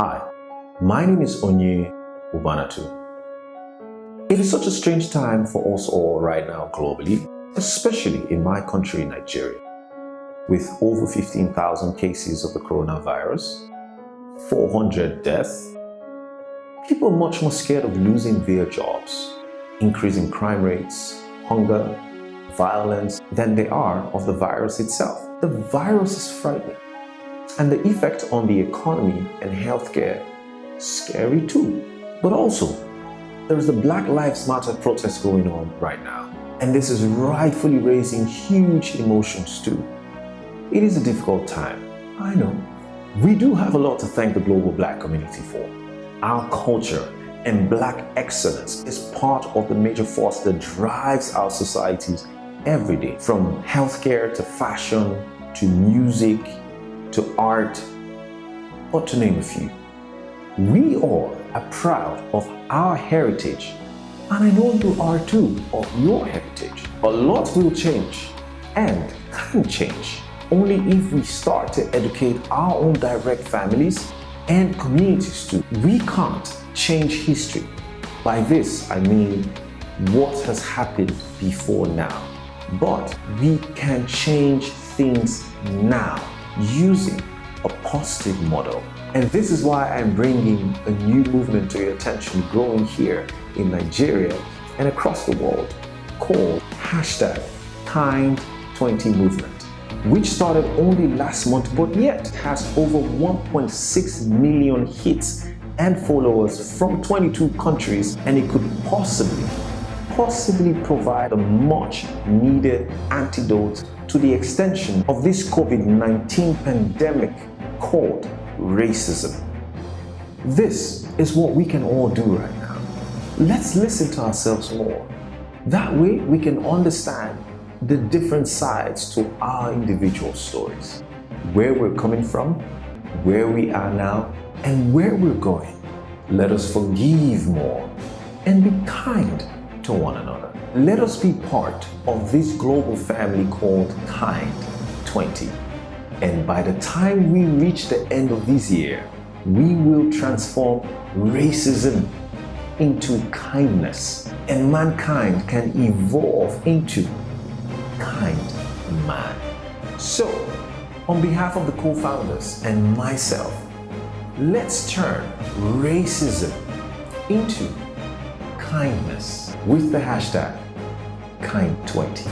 Hi, my name is Onye, Ubanatu. It is such a strange time for us all right now globally, especially in my country, Nigeria, with over 15,000 cases of the coronavirus, 400 deaths, people much more scared of losing their jobs, increasing crime rates, hunger, violence than they are of the virus itself. The virus is frightening, and the effect on the economy and healthcare scary too. But also, there is the Black Lives Matter protest going on right now, and this is rightfully raising huge emotions too. It is a difficult time, I know. We do have a lot to thank the global Black community for. Our culture and Black excellence is part of the major force that drives our societies every day, from healthcare to fashion to music to art, but to name a few. We all are proud of our heritage, and I know you are too, of your heritage. A lot will change and can change only if we start to educate our own direct families and communities too. We can't change history. By this, I mean what has happened before now. But we can change things now using a positive model. And this is why I'm bringing a new movement to your attention growing here in Nigeria and across the world called #Kind20 movement, which started only last month but yet has over 1.6 million hits and followers from 22 countries, and it could possibly provide a much needed antidote to the extension of this COVID-19 pandemic called racism. This is what we can all do right now. Let's listen to ourselves more. That way we can understand the different sides to our individual stories, where we're coming from, where we are now, and where we're going. Let us forgive more and be kind to one another. Let us be part of this global family called Kind20. And by the time we reach the end of this year, we will transform racism into kindness, and mankind can evolve into kind man. So, on behalf of the co-founders and myself, let's turn racism into kindness with the #Kind20.